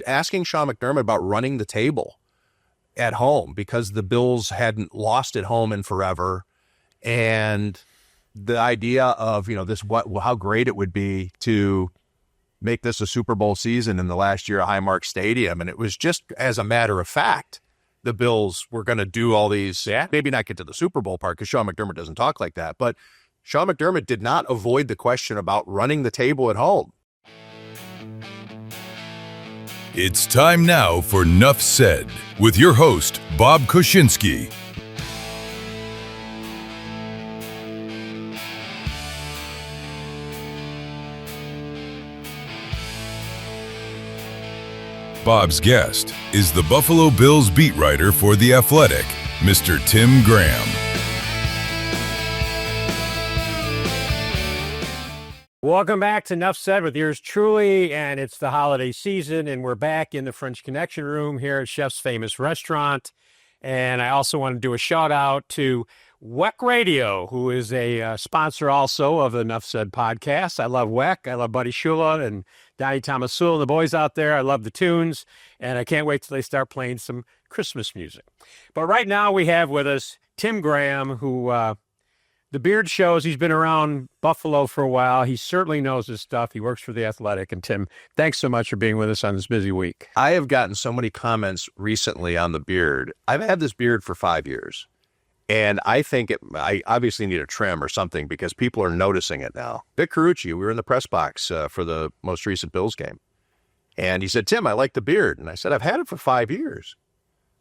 asking Sean McDermott about running the table at home because the Bills hadn't lost at home in forever. And the idea of, how great it would be to make this a Super Bowl season in the last year at Highmark Stadium. And it was just as a matter of fact, the Bills were going to do all these, maybe not get to the Super Bowl part because Sean McDermott doesn't talk like that, but Sean McDermott did not avoid the question about running the table at home. It's time now for Nuff Said with your host, Bob Koshinski. Bob's guest is the Buffalo Bills beat writer for The Athletic, Mr. Tim Graham. Welcome back to Nuff Said with yours truly, and it's the holiday season, and we're back in the French Connection room here at Chef's Famous Restaurant. And I also want to do a shout out to WEC Radio, who is a sponsor also of the Nuff Said podcast. I love WEC. I love Buddy Shula and Donnie Thomasul and the boys out there. I love the tunes, and I can't wait till they start playing some Christmas music. But right now we have with us Tim Graham, who the beard shows he's been around Buffalo for a while. He certainly knows his stuff. He works for The Athletic. And Tim, thanks so much for being with us on this busy week. I have gotten so many comments recently on the beard. I've had this beard for 5 years, and I think I obviously need a trim or something because people are noticing it now. Vic Carucci, we were in the press box for the most recent Bills game, and he said, "Tim, I like the beard." And I said, "I've had it for 5 years."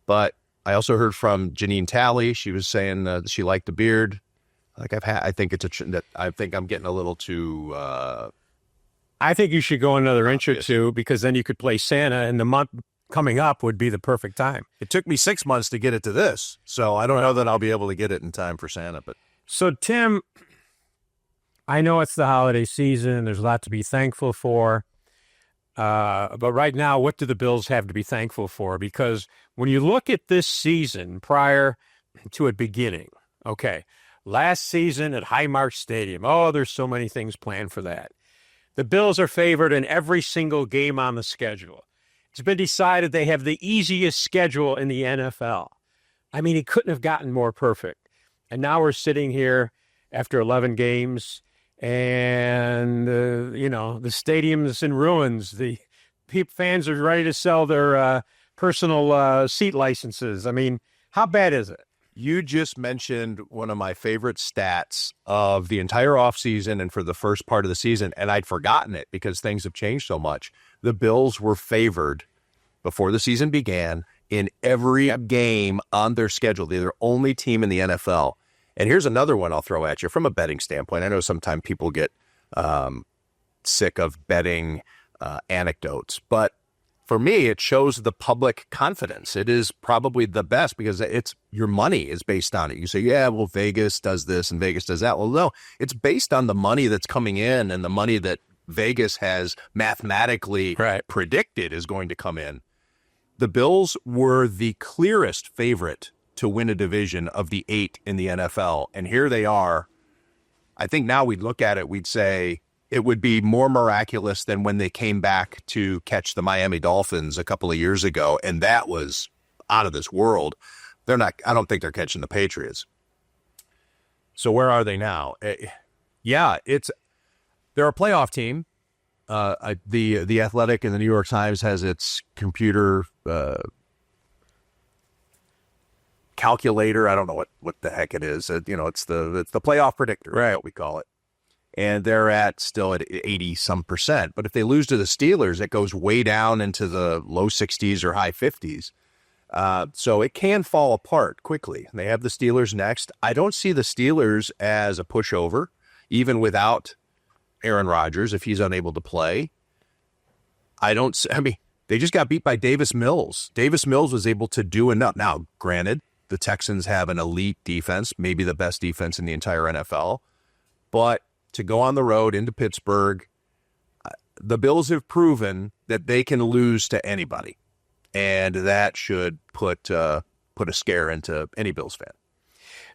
But I also heard from Janine Talley. She was saying that she liked the beard. I think I'm getting a little too. I think you should go another inch or two because then you could play Santa, and the month coming up would be the perfect time. It took me 6 months to get it to this, so I don't know that I'll be able to get it in time for Santa. But so, Tim, I know it's the holiday season. There's a lot to be thankful for. But right now, what do the Bills have to be thankful for? Because when you look at this season prior to it beginning, okay. Last season at Highmark Stadium. Oh, there's so many things planned for that. The Bills are favored in every single game on the schedule. It's been decided they have the easiest schedule in the NFL. I mean, it couldn't have gotten more perfect. And now we're sitting here after 11 games, and, the stadium's in ruins. The fans are ready to sell their personal seat licenses. I mean, how bad is it? You just mentioned one of my favorite stats of the entire offseason and for the first part of the season, and I'd forgotten it because things have changed so much. The Bills were favored before the season began in every game on their schedule. They're the only team in the NFL. And here's another one I'll throw at you from a betting standpoint. I know sometimes people get sick of betting anecdotes, but for me, it shows the public confidence. It is probably the best because it's your money is based on it. You say, yeah, well, Vegas does this and Vegas does that. Well, no, it's based on the money that's coming in and the money that Vegas has mathematically predicted is going to come in. The Bills were the clearest favorite to win a division of the 8 in the NFL. And here they are. I think now we'd look at it, we'd say, it would be more miraculous than when they came back to catch the Miami Dolphins a couple of years ago, and that was out of this world. I don't think they're catching the Patriots. So where are they now? They're a playoff team. The Athletic and the New York Times has its computer calculator. I don't know what the heck it is. It's the playoff predictor, right? What we call it. And they're still at 80-some%. But if they lose to the Steelers, it goes way down into the low 60s or high 50s. So it can fall apart quickly. They have the Steelers next. I don't see the Steelers as a pushover, even without Aaron Rodgers, if he's unable to play. They just got beat by Davis Mills. Davis Mills was able to do enough. Now, granted, the Texans have an elite defense, maybe the best defense in the entire NFL. But to go on the road into Pittsburgh, the Bills have proven that they can lose to anybody, and that should put a scare into any Bills fan.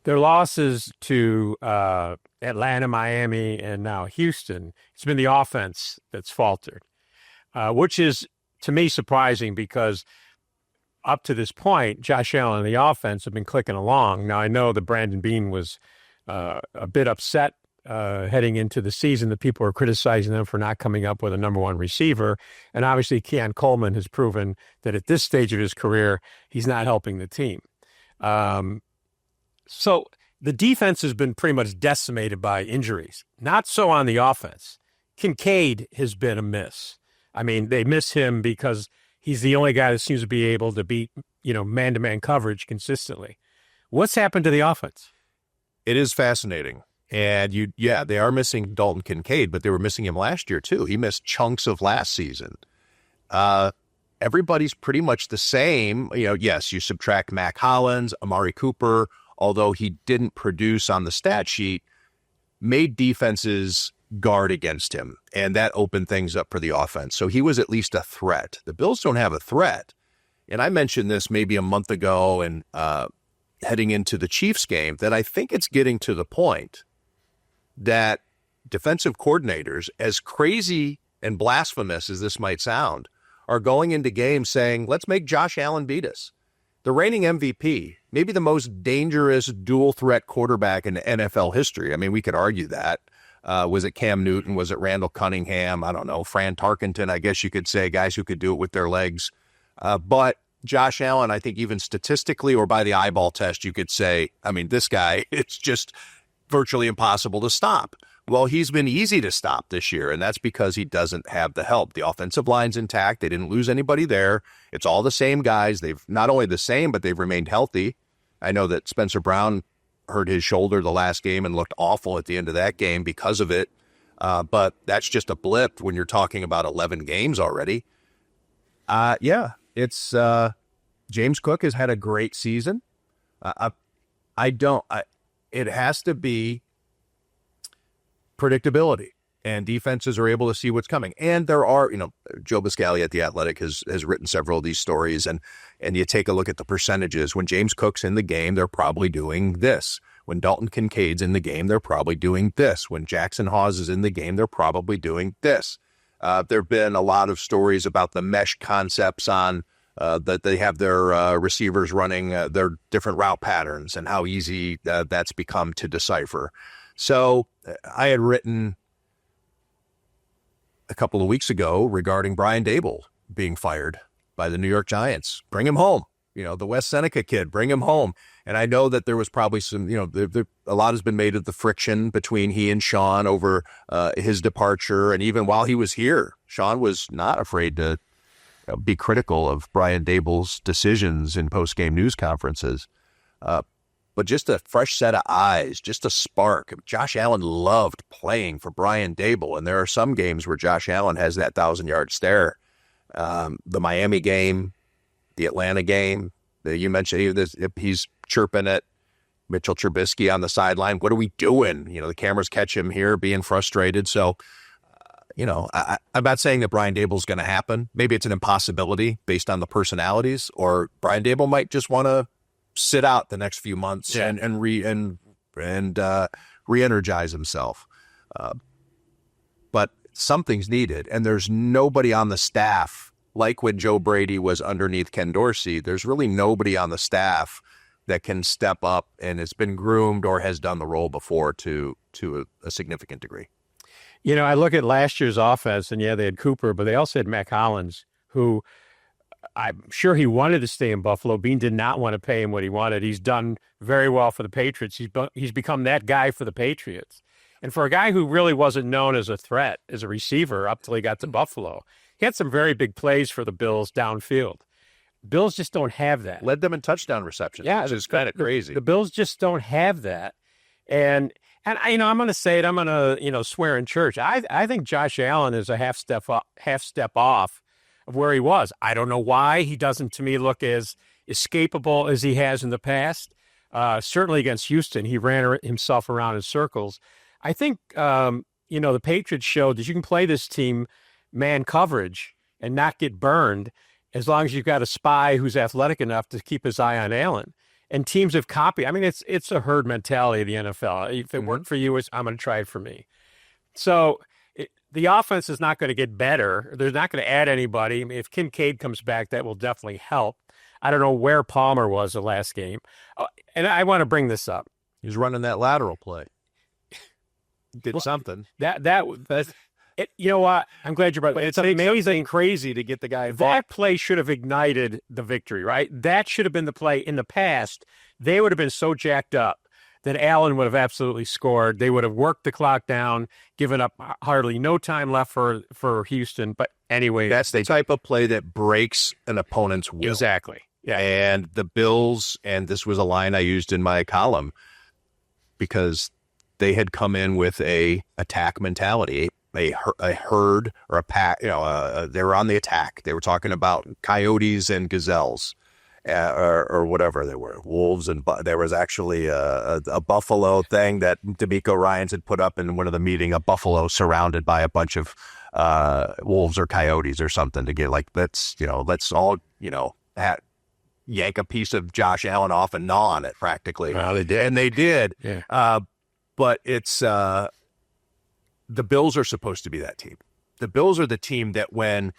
Their losses to Atlanta, Miami, and now Houston, it's been the offense that's faltered, which is to me, surprising because up to this point, Josh Allen and the offense have been clicking along. Now, I know that Brandon Beane was a bit upset heading into the season that people were criticizing them for not coming up with a number one receiver. And obviously, Keon Coleman has proven that at this stage of his career, he's not helping the team. So the defense has been pretty much decimated by injuries. Not so on the offense. Kincaid has been a miss. I mean, they miss him because he's the only guy that seems to be able to beat, man-to-man coverage consistently. What's happened to the offense? It is fascinating. And they are missing Dalton Kincaid, but they were missing him last year too. He missed chunks of last season. Everybody's pretty much the same. Yes, you subtract Mac Hollins, Amari Cooper, although he didn't produce on the stat sheet, made defenses guard against him, and that opened things up for the offense. So he was at least a threat. The Bills don't have a threat. And I mentioned this maybe a month ago and heading into the Chiefs game, that I think it's getting to the point that defensive coordinators, as crazy and blasphemous as this might sound, are going into games saying, let's make Josh Allen beat us. The reigning MVP, maybe the most dangerous dual threat quarterback in NFL history. I mean, we could argue that. Was it Cam Newton? Was it Randall Cunningham? I don't know. Fran Tarkenton, I guess you could say, guys who could do it with their legs. But Josh Allen, I think even statistically or by the eyeball test, you could say, I mean, this guy, it's just virtually impossible to stop. Well, he's been easy to stop this year, and that's because he doesn't have the help. The offensive line's intact. They didn't lose anybody there. It's all the same guys. They've not only the same, but they've remained healthy. I know that Spencer Brown hurt his shoulder the last game and looked awful at the end of that game because of it. But that's just a blip when you're talking about 11 games already. It's James Cook has had a great season. It has to be predictability, and defenses are able to see what's coming. And there are, Joe Biscaglia at The Athletic has written several of these stories, and you take a look at the percentages. When James Cook's in the game, they're probably doing this. When Dalton Kincaid's in the game, they're probably doing this. When Jackson Hawes is in the game, they're probably doing this. There have been a lot of stories about the mesh concepts on that they have their receivers running their different route patterns and how easy that's become to decipher. So I had written a couple of weeks ago regarding Brian Daboll being fired by the New York Giants. Bring him home. The West Seneca kid, bring him home. And I know that there was probably some, a lot has been made of the friction between he and Sean over his departure. And even while he was here, Sean was not afraid to be critical of Brian Daboll's decisions in post-game news conferences. But just a fresh set of eyes, just a spark. Josh Allen loved playing for Brian Daboll, and there are some games where Josh Allen has that 1,000-yard stare. The Miami game, the Atlanta game, you mentioned he's chirping at Mitchell Trubisky on the sideline. What are we doing? The cameras catch him here being frustrated. So, I'm not saying that Brian Daboll's going to happen. Maybe it's an impossibility based on the personalities, or Brian Daboll might just want to sit out the next few months and re-energize himself. But something's needed, and there's nobody on the staff, like when Joe Brady was underneath Ken Dorsey, there's really nobody on the staff that can step up and has been groomed or has done the role before to a significant degree. I look at last year's offense, and they had Cooper, but they also had Mac Hollins, who I'm sure he wanted to stay in Buffalo. Beane did not want to pay him what he wanted. He's done very well for the Patriots. He's become that guy for the Patriots. And for a guy who really wasn't known as a threat, as a receiver, up till he got to Buffalo, he had some very big plays for the Bills downfield. Bills just don't have that. Led them in touchdown receptions, which is kind of crazy. The Bills just don't have that. And I'm going to say it. I'm going to swear in church. I think Josh Allen is a half step off of where he was. I don't know why he doesn't, to me, look as escapable as he has in the past. Certainly against Houston, he ran himself around in circles. I think the Patriots showed that you can play this team man coverage and not get burned as long as you've got a spy who's athletic enough to keep his eye on Allen. And teams have copied. I mean, it's a herd mentality of the NFL. If it worked for you, I'm going to try it for me. So the offense is not going to get better. They're not going to add anybody. I mean, if Kincaid comes back, that will definitely help. I don't know where Palmer was the last game. And I want to bring this up. He was running that lateral play. Did something. You know what? I'm glad you brought it. It's amazing, crazy to get the guy involved. That play should have ignited the victory, right? That should have been the play. In the past, they would have been so jacked up that Allen would have absolutely scored. They would have worked the clock down, given up hardly no time left for Houston. But anyway. That's the type of play that breaks an opponent's will. Exactly. Yeah. And the Bills, and this was a line I used in my column, because they had come in with a attack mentality, a herd or a pack. They were on the attack. They were talking about coyotes and gazelles, or whatever they were, wolves, and there was actually a buffalo thing that D'Amico Ryans had put up in one of the meeting, a buffalo surrounded by a bunch of wolves or coyotes or something, to get like, let's all yank a piece of Josh Allen off and gnaw on it practically. Well, they did. And they did. Yeah. But it's the Bills are supposed to be that team. The Bills are the team that when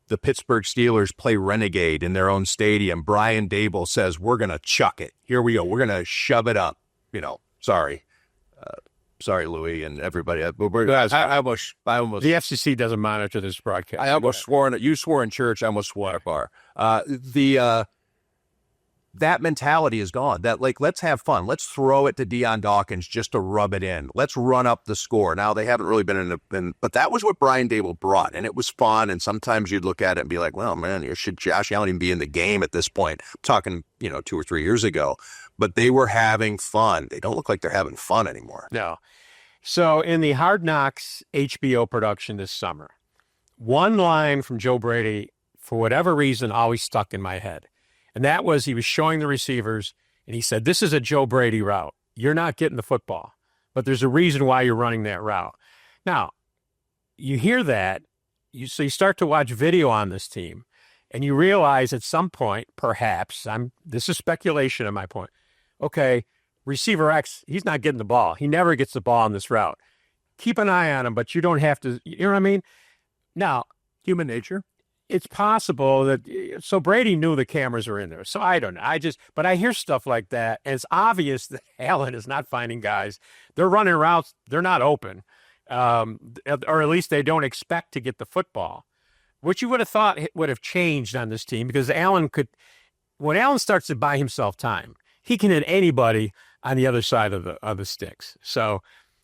the Pittsburgh Steelers play Renegade in their own stadium, Brian Daboll says, we're going to chuck it. Here we go. We're going to shove it up. Sorry, Louis and everybody. I almost The FCC doesn't monitor this broadcast. I almost swore you swore in church. I almost swore at bar. That mentality is gone. That, like, let's have fun. Let's throw it to Deion Dawkins just to rub it in. Let's run up the score. Now, they haven't really been but that was what Brian Daboll brought, and it was fun. And sometimes you'd look at it and be like, well, man, should Josh Allen even be in the game at this point? I'm talking, 2 or 3 years ago. But they were having fun. They don't look like they're having fun anymore. No. So in the Hard Knocks HBO production this summer, one line from Joe Brady, for whatever reason, always stuck in my head. And that was, he was showing the receivers, and he said, this is a Joe Brady route. You're not getting the football, but there's a reason why you're running that route. Now, you hear that, so you start to watch video on this team, and you realize at some point, perhaps, this is speculation on my point, okay, receiver X, he's not getting the ball. He never gets the ball on this route. Keep an eye on him, but you don't have to, you know what I mean? Now, Human nature. It's possible that, so Brady knew the cameras were in there. So I don't know. But I hear stuff like that. And it's obvious that Allen is not finding guys. They're running routes. They're not open. Or at least they don't expect to get the football, which you would have thought would have changed on this team, because when Allen starts to buy himself time, he can hit anybody on the other side of the sticks. So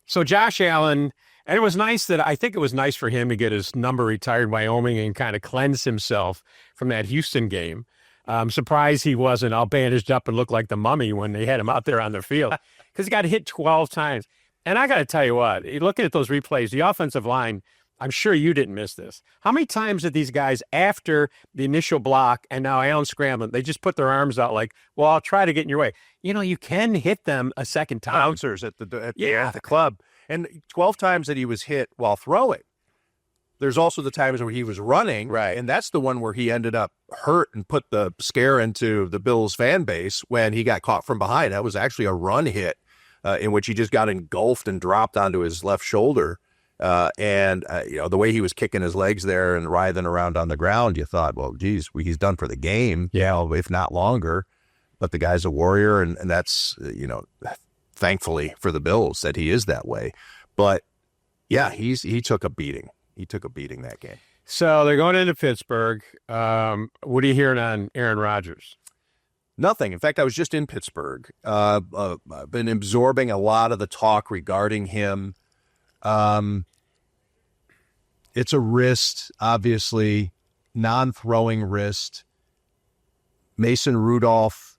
Josh Allen, and I think it was nice for him to get his number retired in Wyoming and kind of cleanse himself from that Houston game. I'm surprised he wasn't all bandaged up and looked like the mummy when they had him out there on the field, because he got hit 12 times. And I got to tell you what, looking at those replays, the offensive line, I'm sure you didn't miss this. How many times did these guys, after the initial block and now Allen scrambling, they just put their arms out like, well, I'll try to get in your way. You can hit them a second time. Bouncers at the club. And 12 times that he was hit while throwing. There's also the times where he was running. Right. And that's the one where he ended up hurt and put the scare into the Bills fan base when he got caught from behind. That was actually a run hit in which he just got engulfed and dropped onto his left shoulder. The way he was kicking his legs there and writhing around on the ground, you thought, well, geez, he's done for the game. Yeah. If not longer. But the guy's a warrior, and that's, thankfully for the Bills that he is that way. But yeah, he took a beating. He took a beating that game. So they're going into Pittsburgh. What are you hearing on Aaron Rodgers? Nothing. In fact, I was just in Pittsburgh. I've been absorbing a lot of the talk regarding him. It's a wrist, obviously, non-throwing wrist. Mason Rudolph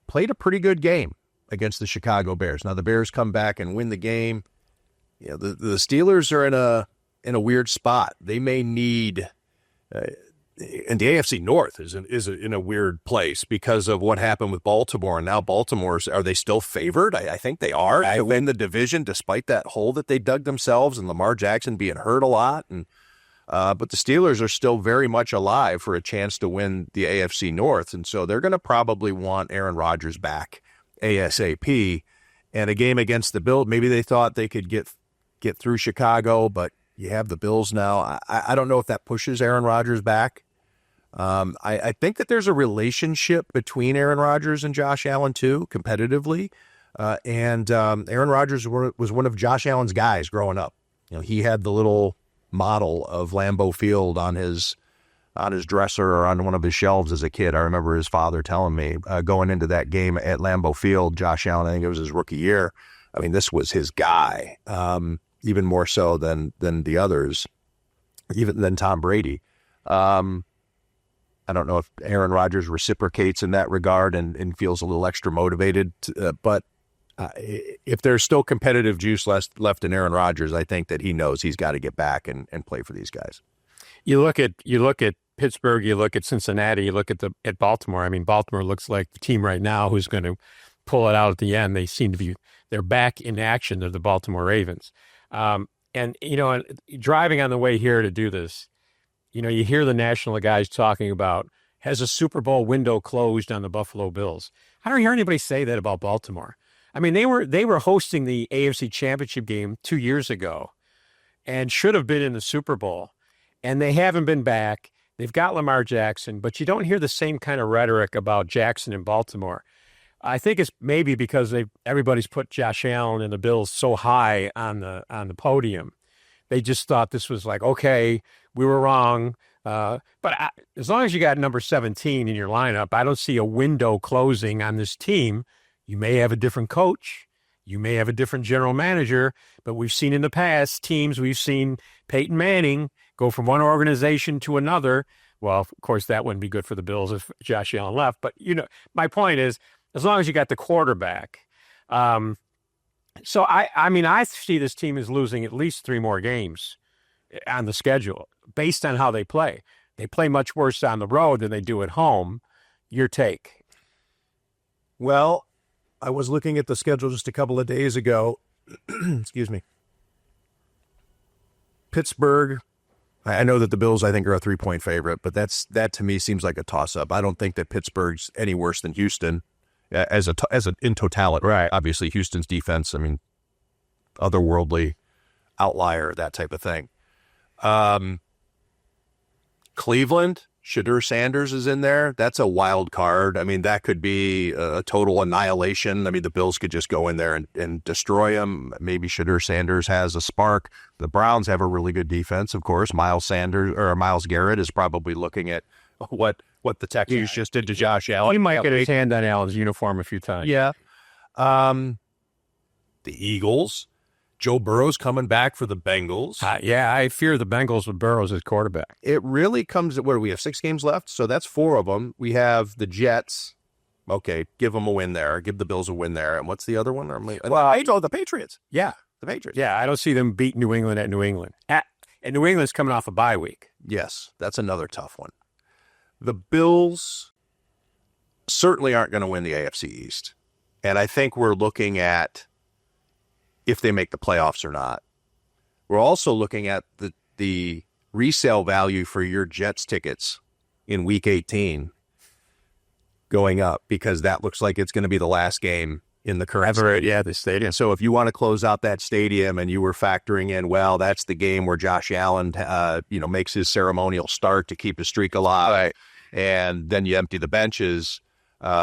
played a pretty good game against the Chicago Bears. Now the Bears come back and win the game. The Steelers are in a weird spot. They may need, and the AFC North is in a weird place because of what happened with Baltimore. And now are they still favored? I think they are to win the division, despite that hole that they dug themselves and Lamar Jackson being hurt a lot. And but the Steelers are still very much alive for a chance to win the AFC North. And so they're going to probably want Aaron Rodgers back ASAP. And a game against the Bills, maybe they thought they could get through Chicago, but You have the Bills now. I don't know if that pushes Aaron Rodgers back. I think that there's a relationship between Aaron Rodgers and Josh Allen, too, competitively. And Aaron Rodgers was one of Josh Allen's guys growing up. You know, he had the little model of Lambeau Field on his dresser or on one of his shelves as a kid. I remember his father telling me going into that game at Lambeau Field, Josh Allen, I think it was his rookie year. I mean, this was his guy, even more so than the others, even than Tom Brady. I don't know if Aaron Rodgers reciprocates in that regard and feels a little extra motivated, but if there's still competitive juice left in Aaron Rodgers, I think that he knows he's got to get back and play for these guys. You look at Pittsburgh, you look at Cincinnati, you look at Baltimore. I mean, Baltimore looks like the team right now who's going to pull it out at the end. They seem to be they're back in action. They're the Baltimore Ravens. And driving on the way here to do this, you hear the national guys talking about, has a Super Bowl window closed on the Buffalo Bills? I don't hear anybody say that about Baltimore. I mean, they were hosting the AFC Championship game 2 years ago and should have been in the Super Bowl, and they haven't been back. They've got Lamar Jackson, but you don't hear the same kind of rhetoric about Jackson in Baltimore. I think it's maybe because everybody's put Josh Allen and the Bills so high on the podium. They just thought this was like, okay, we were wrong. But as long as you got number 17 in your lineup, I don't see a window closing on this team. You may have a different coach. You may have a different general manager, but we've seen in the past we've seen Peyton Manning go from one organization to another. Well, of course, that wouldn't be good for the Bills if Josh Allen left. But, my point is, as long as you got the quarterback. So, I see this team is losing at least 3 more games on the schedule based on how they play. They play much worse on the road than they do at home. Your take? Well, I was looking at the schedule just a couple of days ago. Excuse me. Pittsburgh. I know that the Bills, I think, are a 3-point favorite, but that to me seems like a toss-up. I don't think that Pittsburgh's any worse than Houston in totality. Right. Obviously, Houston's defense, I mean, otherworldly outlier, that type of thing. Cleveland, Shadur Sanders is in there. That's a wild card. I mean, that could be a total annihilation. I mean, the Bills could just go in there and destroy them. Maybe Shadur Sanders has a spark. The Browns have a really good defense, of course. Miles Garrett is probably looking at what the Texans just did to Josh Allen. He might get his hand on Allen's uniform a few times. Yeah. The Eagles. Joe Burrow's coming back for the Bengals. I fear the Bengals with Burrows as quarterback. It really comes to what do we have 6 games left? So that's 4 of them. We have the Jets. Okay, give them a win there. Give the Bills a win there. And what's the other one? The Patriots. Yeah. The Patriots. Yeah, I don't see them beat New England at New England. And New England's coming off a bye week. Yes, that's another tough one. The Bills certainly aren't going to win the AFC East. And I think we're looking at if they make the playoffs or not. We're also looking at the resale value for your Jets tickets in Week 18 going up because that looks like it's going to be the last game in the current stadium. Yeah, the stadium. So if you want to close out that stadium and you were factoring in, well, that's the game where Josh Allen, makes his ceremonial start to keep his streak alive, right, and then you empty the benches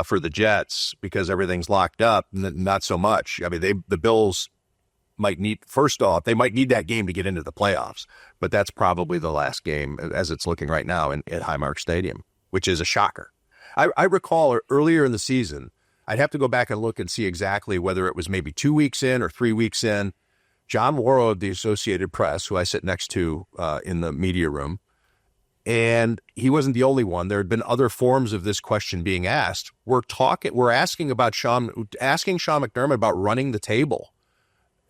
for the Jets because everything's locked up. Not so much. I mean, the Bills might need that game to get into the playoffs, but that's probably the last game as it's looking right now at Highmark Stadium, which is a shocker. I recall earlier in the season, I'd have to go back and look and see exactly whether it was maybe 2 weeks in or 3 weeks in. John Morrow of the Associated Press, who I sit next to in the media room, and he wasn't the only one. There had been other forms of this question being asked. We're asking Sean McDermott about running the table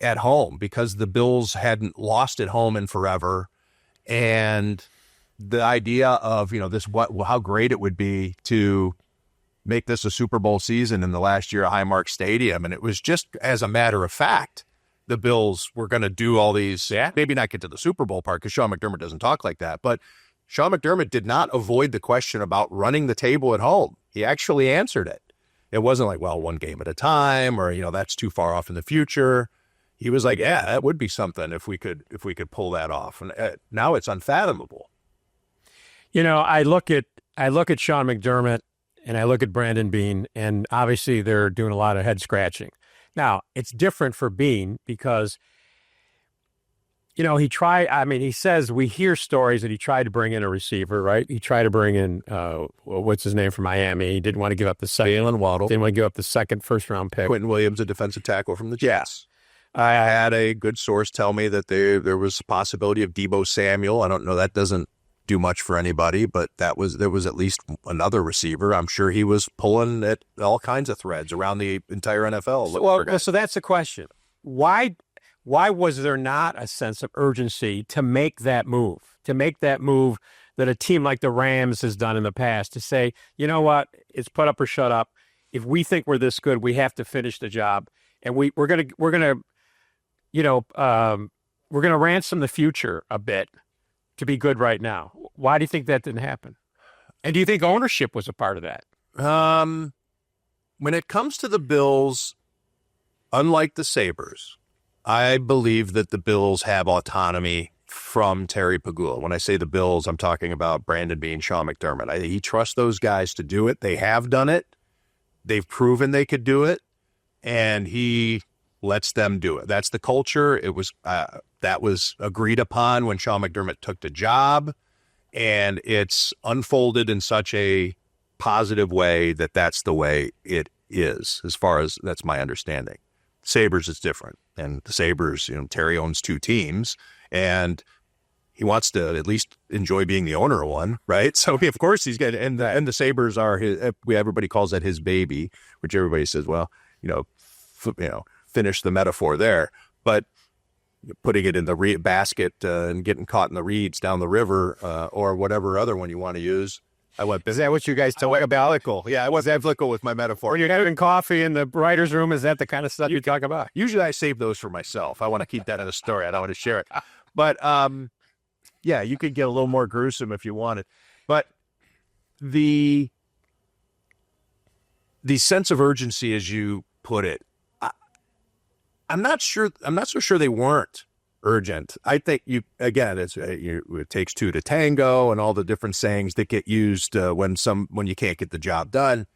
at home because the Bills hadn't lost at home in forever. And the idea of, how great it would be to make this a Super Bowl season in the last year at Highmark Stadium. And it was just as a matter of fact, the Bills were going to do all these, maybe not get to the Super Bowl part because Sean McDermott doesn't talk like that, but Sean McDermott did not avoid the question about running the table at home. He actually answered it. It wasn't like, well, one game at a time or, that's too far off in the future. he was like, yeah, that would be something if we could pull that off. And now it's unfathomable. You know, I look at Sean McDermott and I look at Brandon Beane, and obviously they're doing a lot of head scratching. Now, it's different for Beane because, you know, he says we hear stories that he tried to bring in a receiver, right? He tried to bring in, what's his name from Miami? He didn't want to give up the second. Jalen Waddle. Didn't want to give up the second first-round pick. Quentin Williams, a defensive tackle from the Jets. I had a good source tell me that there was a possibility of Deebo Samuel. I don't know. That doesn't do much for anybody, but there was at least another receiver. I'm sure he was pulling at all kinds of threads around the entire NFL. So that's the question. Why was there not a sense of urgency to make that move? To make that move that a team like the Rams has done in the past, to say, you know what, it's put up or shut up. If we think we're this good, we have to finish the job, and we're gonna ransom the future a bit to be good right now. Why do you think that didn't happen? And do you think ownership was a part of that? When it comes to the Bills, unlike the Sabres, I believe that the Bills have autonomy from Terry Pagula. When I say the Bills, I'm talking about Brandon Beane, Sean McDermott. He trusts those guys to do it. They have done it. They've proven they could do it, and he lets them do it. That's the culture. It was that was agreed upon when Sean McDermott took the job, and it's unfolded in such a positive way that that's the way it is, as far as that's my understanding. Sabres is different, and the Sabres, you know, Terry owns two teams, and he wants to at least enjoy being the owner of one, right? So of course he's got, and the Sabres are his. Everybody calls that his baby, which everybody says, well, finish the metaphor there, but putting it in the basket and getting caught in the reeds down the river or whatever other one you want to use. Is that what you guys talk about? Yeah, I was biblical with my metaphor. When you're having coffee in the writer's room, is that the kind of stuff you talk about? Usually I save those for myself. I want to keep that in a story. I don't want to share it. But yeah, you could get a little more gruesome if you wanted. But the sense of urgency, as you put it, I'm not so sure they weren't urgent. I think it takes two to tango, and all the different sayings that get used when you can't get the job done.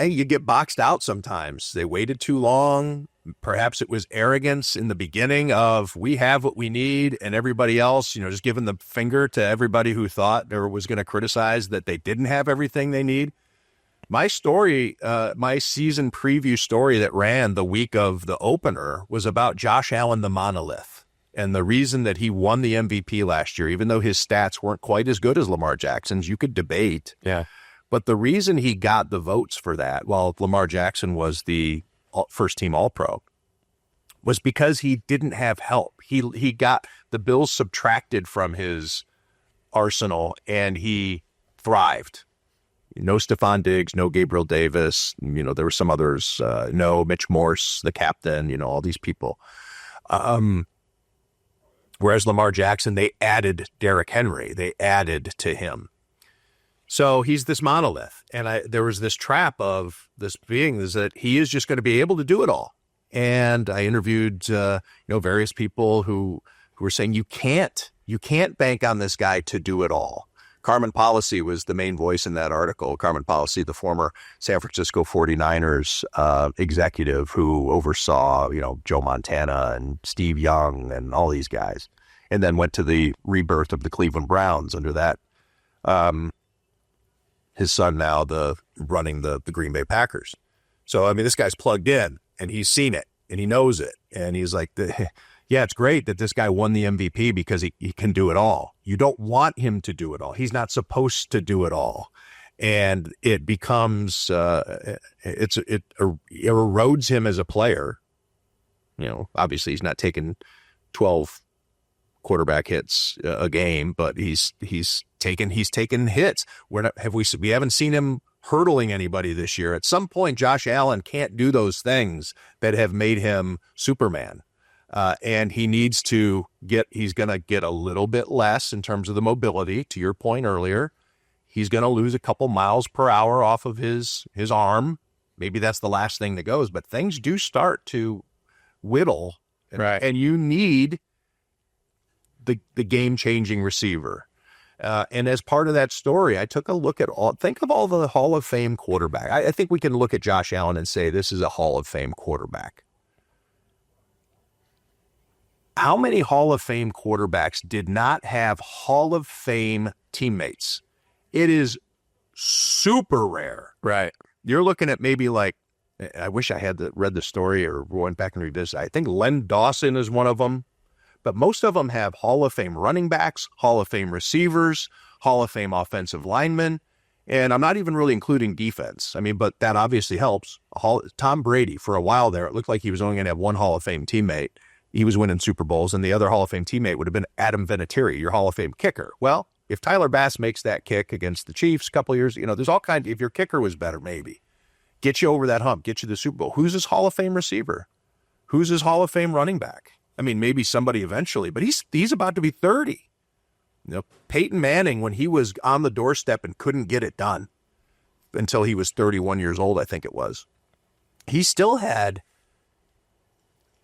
You get boxed out sometimes. They waited too long. Perhaps it was arrogance in the beginning of we have what we need, and everybody else, just giving the finger to everybody who thought or was going to criticize that they didn't have everything they need. My story, my season preview story that ran the week of the opener was about Josh Allen, the monolith. And the reason that he won the MVP last year, even though his stats weren't quite as good as Lamar Jackson's, you could debate. Yeah. But the reason he got the votes for that, while Lamar Jackson was the first-team All-Pro, was because he didn't have help. He got the Bills subtracted from his arsenal, and he thrived. No Stephon Diggs, no Gabriel Davis. There were some others. No Mitch Morse, the captain. All these people. Whereas Lamar Jackson, they added Derrick Henry. They added to him. So he's this monolith. And there was this trap of this being is that he is just going to be able to do it all. And I interviewed, various people who were saying you can't bank on this guy to do it all. Carmen Policy was the main voice in that article. Carmen Policy, the former San Francisco 49ers executive who oversaw, Joe Montana and Steve Young and all these guys, and then went to the rebirth of the Cleveland Browns under that. His son now running the Green Bay Packers. So, this guy's plugged in, and he's seen it, and he knows it. And he's like, yeah, it's great that this guy won the MVP because he can do it all. You don't want him to do it all. He's not supposed to do it all. And it becomes, it erodes him as a player. Obviously he's not taking 12 quarterback hits a game, but he's taken hits. We haven't seen him hurdling anybody this year. At some point, Josh Allen can't do those things that have made him Superman. And he needs to he's going to get a little bit less in terms of the mobility. To your point earlier, he's going to lose a couple miles per hour off of his arm. Maybe that's the last thing that goes, but things do start to whittle Right. And you need the game-changing receiver. And as part of that story, I took a look at think of all the Hall of Fame quarterback. I think we can look at Josh Allen and say this is a Hall of Fame quarterback. How many Hall of Fame quarterbacks did not have Hall of Fame teammates? It is super rare. Right. You're looking at maybe like, I wish I had read the story or went back and read this. I think Len Dawson is one of them. But most of them have Hall of Fame running backs, Hall of Fame receivers, Hall of Fame offensive linemen, and I'm not even really including defense. I mean, but that obviously helps. Tom Brady, for a while there, it looked like he was only going to have one Hall of Fame teammate. He was winning Super Bowls, and the other Hall of Fame teammate would have been Adam Vinatieri, your Hall of Fame kicker. Well, if Tyler Bass makes that kick against the Chiefs a couple of years, there's all kinds. If your kicker was better, maybe get you over that hump, get you the Super Bowl. Who's his Hall of Fame receiver? Who's his Hall of Fame running back? I mean, maybe somebody eventually, but he's about to be 30. Peyton Manning, when he was on the doorstep and couldn't get it done until he was 31 years old, I think it was, he still had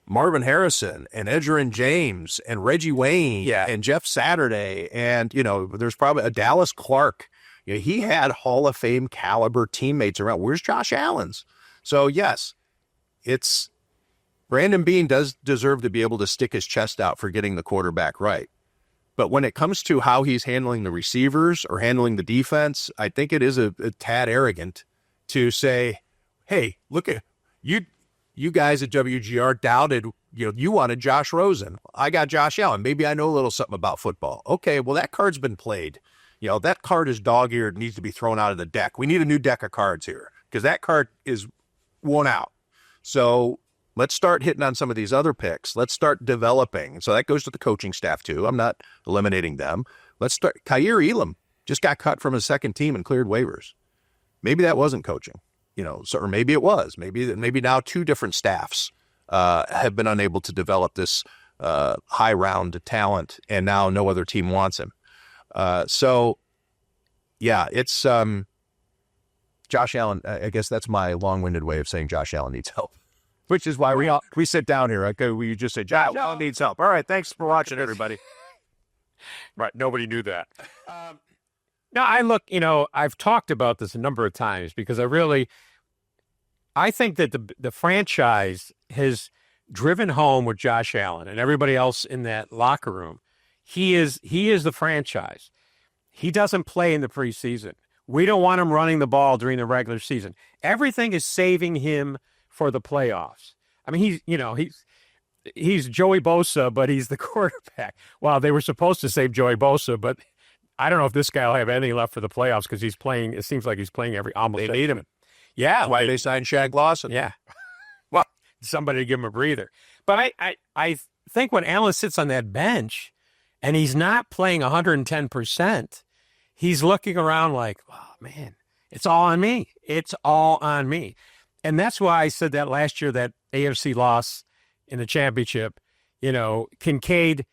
Marvin Harrison and Edgerrin James and Reggie Wayne and Jeff Saturday. And, there's probably a Dallas Clark. He had Hall of Fame caliber teammates around. Where's Josh Allen's? So, yes, Brandon Beane does deserve to be able to stick his chest out for getting the quarterback right. But when it comes to how he's handling the receivers or handling the defense, I think it is a tad arrogant to say, hey, look at you guys at WGR doubted, you wanted Josh Rosen. I got Josh Allen. Maybe I know a little something about football. Okay, well, that card's been played. That card is dog-eared, needs to be thrown out of the deck. We need a new deck of cards here because that card is worn out. So let's start hitting on some of these other picks. Let's start developing. So that goes to the coaching staff, too. I'm not eliminating them. Let's start. Kaiir Elam just got cut from his second team and cleared waivers. Maybe that wasn't coaching, or maybe it was. Maybe now two different staffs have been unable to develop this high round talent, and now no other team wants him. So, yeah, it's Josh Allen. I guess that's my long-winded way of saying Josh Allen needs help. Which is why we sit down here. Okay, we just say, Josh Allen needs help. All right, thanks for watching, everybody. Right, nobody knew that. Now, I've talked about this a number of times because I think that the franchise has driven home with Josh Allen and everybody else in that locker room. He is the franchise. He doesn't play in the preseason. We don't want him running the ball during the regular season. Everything is saving him for the playoffs. I mean, he's Joey Bosa, but he's the quarterback. Well, they were supposed to save Joey Bosa, but I don't know if this guy will have anything left for the playoffs because he's playing. It seems like he's playing almost. They need him. Yeah, why they signed Shaq Lawson? Yeah, well, somebody to give him a breather. But I think when Allen sits on that bench and he's not playing 110%, he's looking around like, oh man, it's all on me. It's all on me. And that's why I said that last year, that AFC loss in the championship, Kincaid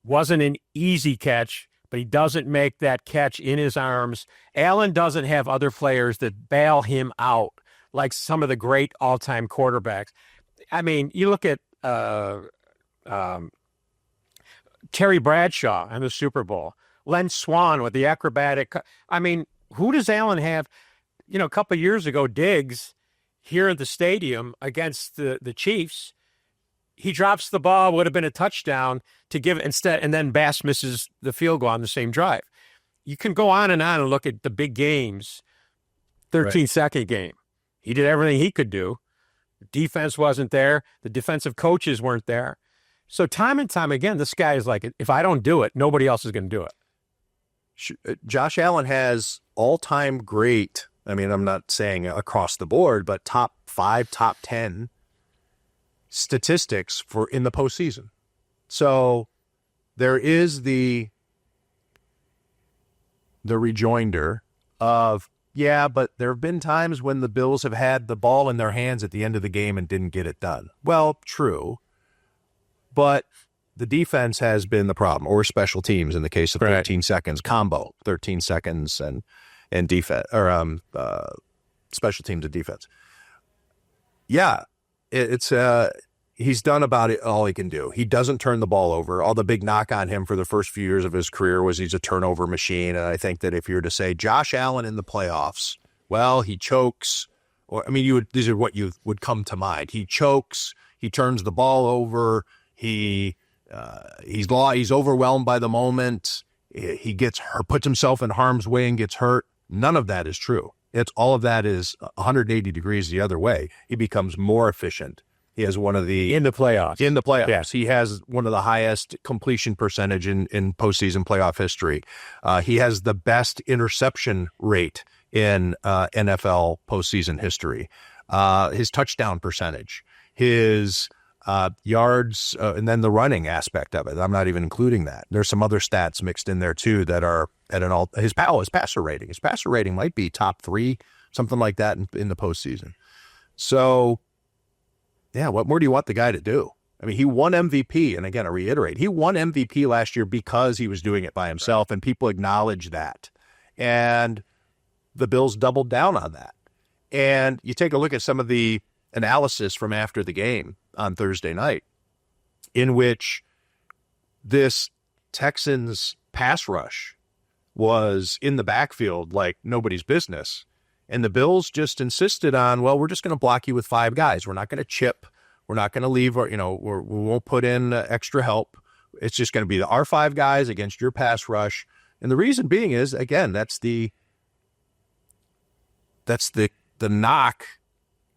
wasn't an easy catch, but he doesn't make that catch in his arms. Allen doesn't have other players that bail him out like some of the great all-time quarterbacks. I mean, you look at Terry Bradshaw in the Super Bowl, Len Swan with the acrobatic. I mean, who does Allen have? A couple of years ago, Diggs, here at the stadium against the Chiefs, he drops the ball, would have been a touchdown to give instead, and then Bass misses the field goal on the same drive. You can go on and look at the big games, 13-second game. He did everything he could do. The defense wasn't there. The defensive coaches weren't there. So time and time again, this guy is like, if I don't do it, nobody else is going to do it. Josh Allen has all-time great, I mean, I'm not saying across the board, but top 5, top 10 statistics for in the postseason. So there is the rejoinder of, yeah, but there have been times when the Bills have had the ball in their hands at the end of the game and didn't get it done. Well, true, but the defense has been the problem, or special teams in the case of 13 seconds combo, 13 seconds and defense, or special teams and defense. Yeah, it's he's done about it all he can do. He doesn't turn the ball over. All the big knock on him for the first few years of his career was he's a turnover machine. And I think that if you were to say Josh Allen in the playoffs, well, he chokes. Or I mean, these are what you would come to mind. He chokes. He turns the ball over. He's overwhelmed by the moment. He gets hurt, puts himself in harm's way and gets hurt. None of that is true. All of that is 180 degrees the other way. He becomes more efficient. He has one of the in the playoffs. Yes, he has one of the highest completion percentage in postseason playoff history. He has the best interception rate in NFL postseason history. His touchdown percentage, his yards, and then the running aspect of it. I'm not even including that. There's some other stats mixed in there too that are at his passer rating. His passer rating might be top 3, something like that in the postseason. So, yeah, what more do you want the guy to do? I mean, he won MVP, and again, I reiterate, he won MVP last year because he was doing it by himself, and people acknowledge that. And the Bills doubled down on that. And you take a look at some of the analysis from after the game on Thursday night, in which this Texans pass rush was in the backfield like nobody's business. And the Bills just insisted on, well, we're just going to block you with 5 guys. We're not going to chip. We're not going to leave, we won't put in extra help. It's just going to be our 5 guys against your pass rush. And the reason being is, again, that's the knock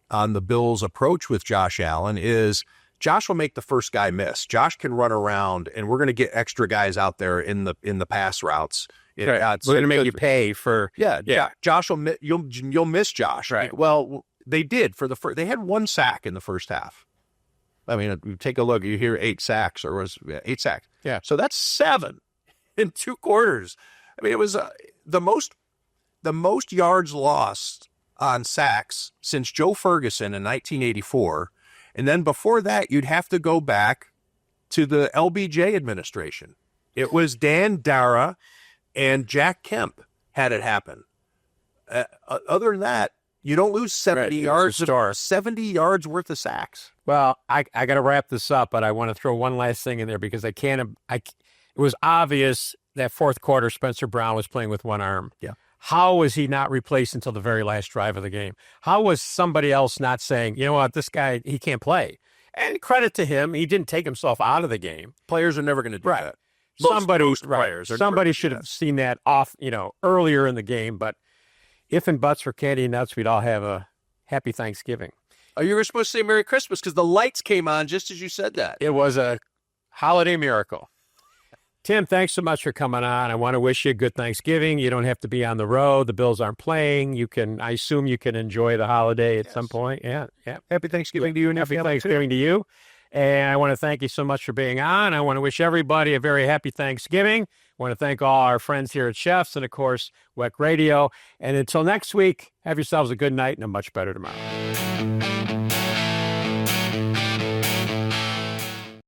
on the Bills' approach with Josh Allen is Josh will make the first guy miss. Josh can run around, and we're going to get extra guys out there in the pass routes. We're going to make you pay for Josh will you'll miss Josh. Right. Well, they did for the first. They had 1 sack in the first half. I mean, you take a look. You hear 8 sacks, or was 8 sacks? Yeah. So that's 7 in 2 quarters. I mean, it was the most yards lost on sacks since Joe Ferguson in 1984, and then before that, you'd have to go back to the LBJ administration. It was Dan Dara and Jack Kemp had it happen. Other than that, you don't lose 70 yards worth of sacks. Well, I got to wrap this up, but I want to throw one last thing in there because it was obvious that fourth quarter Spencer Brown was playing with one arm. Yeah. How was he not replaced until the very last drive of the game? How was somebody else not saying, you know what, this guy, he can't play? And credit to him, he didn't take himself out of the game. Players are never going to do that. Somebody should have seen that off, earlier in the game. But if and buts for candy and nuts, we'd all have a happy Thanksgiving. Oh, you were supposed to say Merry Christmas because the lights came on just as you said that. It was a holiday miracle. Tim, thanks so much for coming on. I want to wish you a good Thanksgiving. You don't have to be on the road. The Bills aren't playing. I assume you can enjoy the holiday at some point. Yeah. Happy Thanksgiving to you. And happy Thanksgiving to you. And I want to thank you so much for being on. I want to wish everybody a very happy Thanksgiving. I want to thank all our friends here at Chefs and, of course, WEC Radio. And until next week, have yourselves a good night and a much better tomorrow.